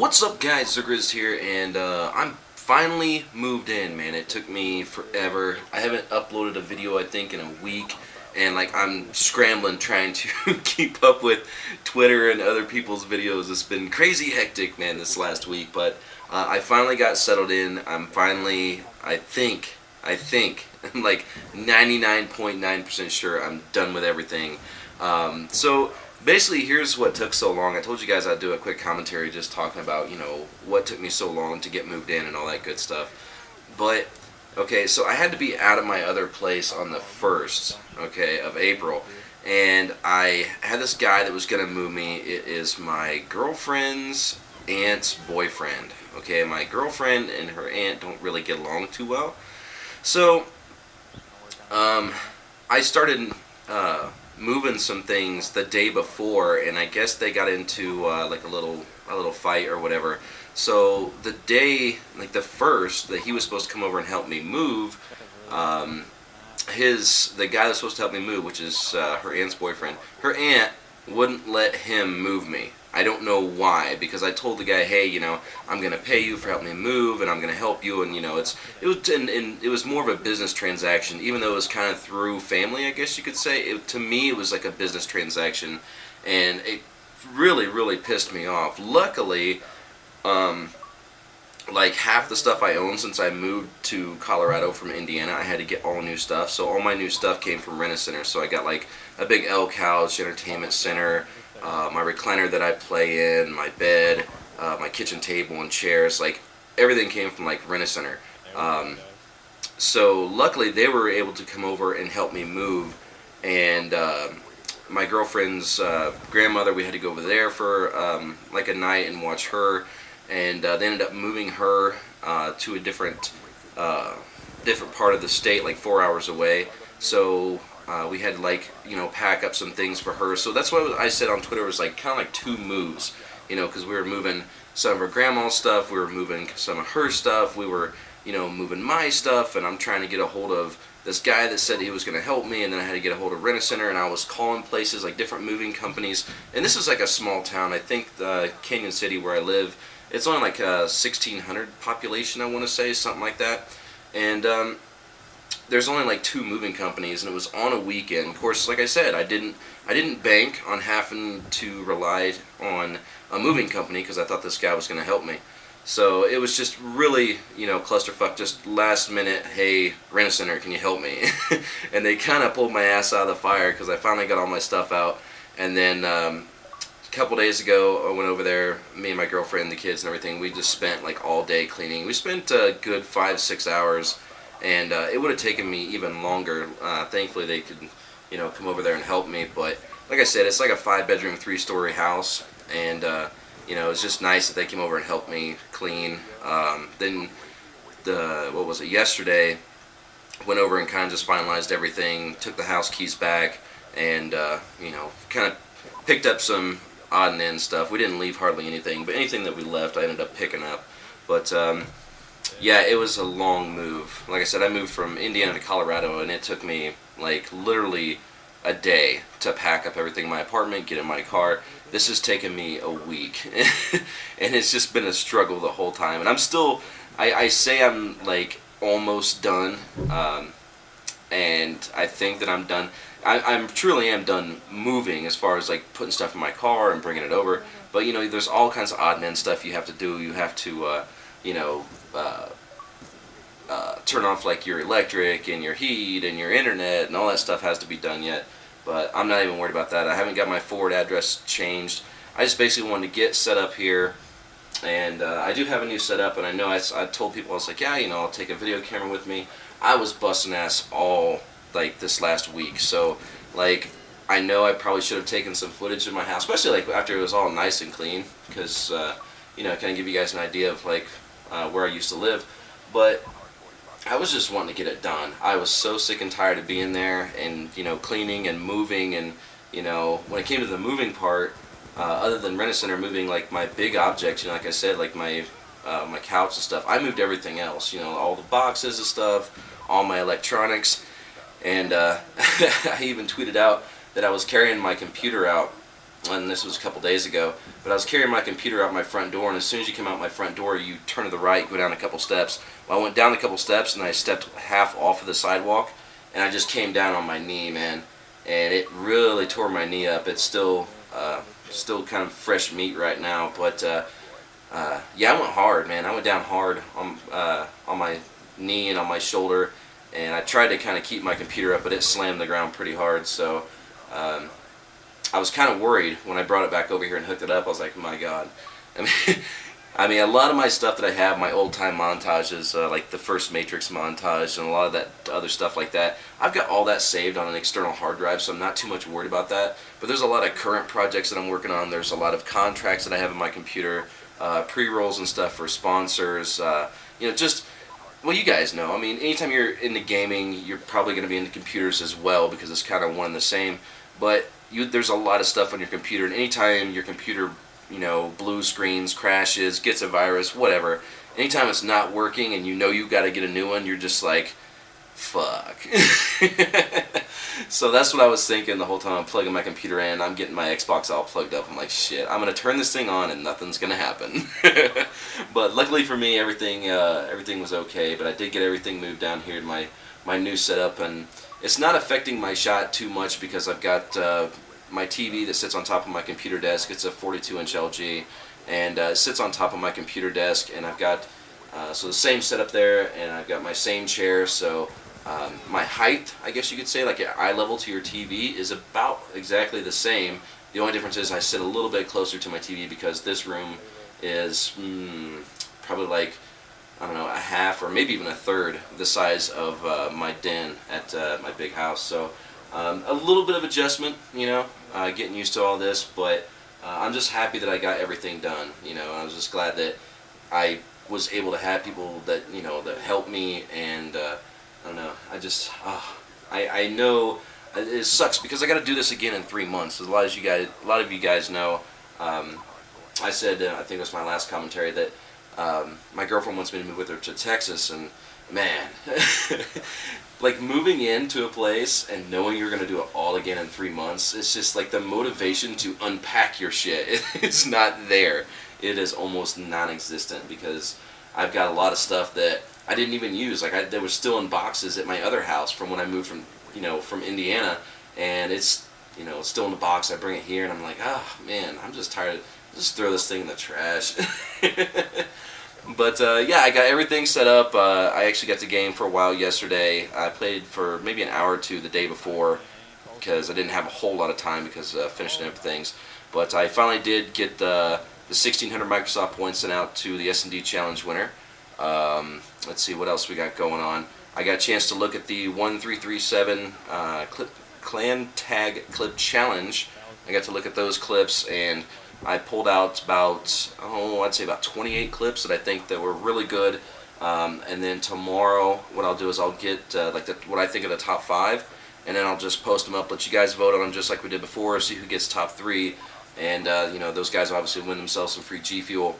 What's up, guys? zzirGrizz here, and I'm finally moved in, man. It took me forever. I haven't uploaded a video, I think, in a week, and like I'm scrambling trying to keep up with Twitter and other people's videos. It's been crazy hectic, man, this last week, but I finally got settled in. I'm finally, I think, I'm like 99.9% sure I'm done with everything. So basically, here's what took so long. I told you guys I'd do a quick commentary just talking about, what took me so long to get moved in and all that good stuff. But, okay, so I had to be out of my other place on the 1st, okay, of April. And I had this guy that was going to move me. It is my girlfriend's aunt's boyfriend. Okay, my girlfriend and her aunt don't really get along too well. So, I started moving some things the day before, and I guess they got into like a little fight or whatever. So the day, like the 1st, that he was supposed to come over and help me move, the guy that's supposed to help me move, which is her aunt's boyfriend, her aunt wouldn't let him move me. I don't know why, because I told the guy, hey, I'm gonna pay you for helping me move, and I'm gonna help you, and it was more of a business transaction, even though it was kind of through family, I guess you could say. To me, it was like a business transaction, and it really pissed me off. Luckily, like half the stuff I own since I moved to Colorado from Indiana, I had to get all new stuff. So all my new stuff came from Rent-A-Center. So I got like a big L couch, entertainment center, my recliner that I play in, my bed, my kitchen table and chairs. Like everything came from like Rent-A-Center. So luckily they were able to come over and help me move. And my girlfriend's grandmother, we had to go over there for like a night and watch her. And they ended up moving her to a different part of the state, like 4 hours away. So we had to pack up some things for her. So that's what I said on Twitter, was like kind of like 2 moves, because we were moving some of her grandma's stuff, we were moving some of her stuff, we were moving my stuff, and I'm trying to get a hold of this guy that said he was going to help me, and then I had to get a hold of Rent-A-Center, and I was calling places like different moving companies. And this is like a small town. I think Canyon City, where I live, it's only like 1,600 population, I want to say, something like that. And there's only like 2 moving companies, and it was on a weekend. Of course, like I said, I didn't bank on having to rely on a moving company, because I thought this guy was going to help me. So it was just really, clusterfuck, just last minute, hey, Rent-A-Center, can you help me? And they kind of pulled my ass out of the fire, because I finally got all my stuff out. And then a couple days ago, I went over there, me and my girlfriend, the kids and everything, we just spent like all day cleaning. We spent a good 5-6 hours, and it would have taken me even longer. Thankfully they could, come over there and help me. But like I said, it's like a 5-bedroom, 3-story house, and it's just nice that they came over and helped me clean. Then yesterday, went over and kind of just finalized everything, took the house keys back, and kind of picked up some odd and end stuff. We didn't leave hardly anything, but anything that we left I ended up picking up. But yeah, it was a long move. Like I said, I moved from Indiana to Colorado, and it took me like literally a day to pack up everything in my apartment, get in my car. This has taken me a week, and it's just been a struggle the whole time. And I'm still, I say I'm like almost done, and I think that I'm done. I truly am done moving, as far as like putting stuff in my car and bringing it over. But there's all kinds of odd and end stuff you have to do. You have to turn off like your electric and your heat and your internet, and all that stuff has to be done yet. But I'm not even worried about that. I haven't got my forward address changed. I just basically wanted to get set up here, and I do have a new setup. And I know I told people, I was like, yeah, I'll take a video camera with me. I was busting ass all like this last week, so like I know I probably should have taken some footage of my house, especially like after it was all nice and clean, because kind of give you guys an idea of like where I used to live. But I was just wanting to get it done. I was so sick and tired of being there and cleaning and moving. And when it came to the moving part, other than Rent-A-Center moving like my big objects, like I said, like my couch and stuff, I moved everything else, all the boxes and stuff, all my electronics. And I even tweeted out that I was carrying my computer out and this was a couple days ago, but I was carrying my computer out my front door, and as soon as you come out my front door, you turn to the right, go down a couple steps. Well, I went down a couple steps, and I stepped half off of the sidewalk, and I just came down on my knee, man, and it really tore my knee up. It's still kind of fresh meat right now, but yeah, I went hard, man. I went down hard on my knee and on my shoulder, and I tried to kind of keep my computer up, but it slammed the ground pretty hard. So I was kind of worried when I brought it back over here and hooked it up. I was like, my God. I mean, a lot of my stuff that I have, my old time montages, like the first Matrix montage and a lot of that other stuff like that, I've got all that saved on an external hard drive, so I'm not too much worried about that. But there's a lot of current projects that I'm working on. There's a lot of contracts that I have in my computer, pre-rolls and stuff for sponsors. You know, just, well, you guys know. I mean, anytime you're into gaming, you're probably going to be into computers as well, because it's kind of one and the same. But there's a lot of stuff on your computer, and anytime your computer, you know, blue screens, crashes, gets a virus, whatever, anytime it's not working and you know you got to get a new one, you're just like, fuck. So that's what I was thinking the whole time I'm plugging my computer in. I'm getting my Xbox all plugged up. I'm like, shit, I'm going to turn this thing on and nothing's going to happen. But luckily for me, everything was okay. But I did get everything moved down here to my new setup, and it's not affecting my shot too much because I've got my TV that sits on top of my computer desk. It's a 42-inch LG, and it sits on top of my computer desk, and I've got so the same setup there, and I've got my same chair, so my height, I guess you could say, like eye level to your TV, is about exactly the same. The only difference is I sit a little bit closer to my TV because this room is probably like, I don't know, a half or maybe even a third the size of my den at my big house. So a little bit of adjustment, you know, getting used to all this, but I'm just happy that I got everything done, you know. I was just glad that I was able to have people that, you know, that helped me, and I don't know, I just, I know it sucks because I got to do this again in 3 months. As a lot of you guys know, I said, I think it was my last commentary, that my girlfriend wants me to move with her to Texas, and man, like moving into a place and knowing you're going to do it all again in 3 months, it's just like the motivation to unpack your shit, it's not there. It is almost non-existent because I've got a lot of stuff that I didn't even use. Like they were still in boxes at my other house from when I moved from, you know, from Indiana, and it's, you know, it's still in the box. I bring it here and I'm like, oh man, I'm just tired. Just throw this thing in the trash. But yeah, I got everything set up. I actually got the game for a while yesterday. I played for maybe an hour or two the day before because I didn't have a whole lot of time because finishing up things. But I finally did get the 1,600 Microsoft points sent out to the S&D Challenge winner. Let's see what else we got going on. I got a chance to look at the 1337 Clan Tag Clip Challenge. I got to look at those clips, and I pulled out about, I'd say about 28 clips that I think that were really good. And then tomorrow, what I'll do is I'll get what I think of the top 5, and then I'll just post them up, let you guys vote on them just like we did before, see who gets top 3. And you know, those guys obviously win themselves some free G Fuel.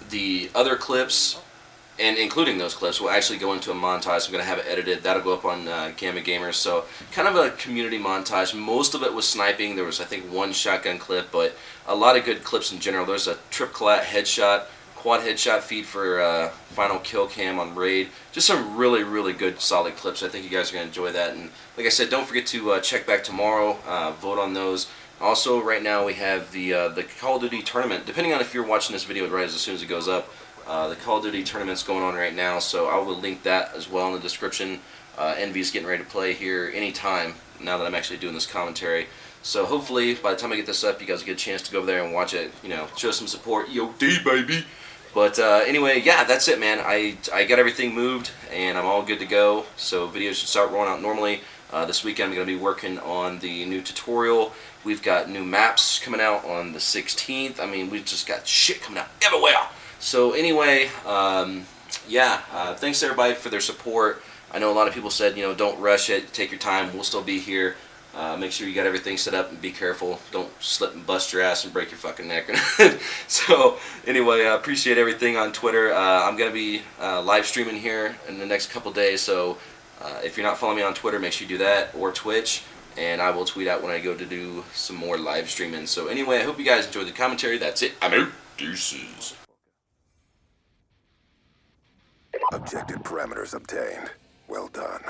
The other clips, and including those clips, will actually go into a montage. I'm going to have it edited. That'll go up on Gamma Gamers. So kind of a community montage. Most of it was sniping. There was, I think, one shotgun clip, but a lot of good clips in general. There's a trip collat headshot, quad headshot feed for final kill cam on raid. Just some really, really good, solid clips. I think you guys are going to enjoy that. And like I said, don't forget to check back tomorrow. Vote on those. Also, right now we have the Call of Duty tournament. Depending on if you're watching this video right as soon as it goes up, the Call of Duty tournament's going on right now, so I will link that as well in the description. Envy's getting ready to play here anytime now that I'm actually doing this commentary. So hopefully, by the time I get this up, you guys get a chance to go over there and watch it. You know, show some support. Yo, D baby. But anyway, yeah, that's it, man. I got everything moved, and I'm all good to go. So videos should start rolling out normally. This weekend I'm going to be working on the new tutorial. We've got new maps coming out on the 16th. I mean, we've just got shit coming out everywhere. So anyway, yeah, thanks everybody for their support. I know a lot of people said, you know, don't rush it, take your time. We'll still be here. Make sure you got everything set up and be careful. Don't slip and bust your ass and break your fucking neck. So anyway, I appreciate everything on Twitter. I'm going to be live streaming here in the next couple days, so if you're not following me on Twitter, make sure you do that, or Twitch. and I will tweet out when I go to do some more live streaming. So anyway, I hope you guys enjoyed the commentary. That's it. I'm out. Deuces. Objective parameters obtained. Well done.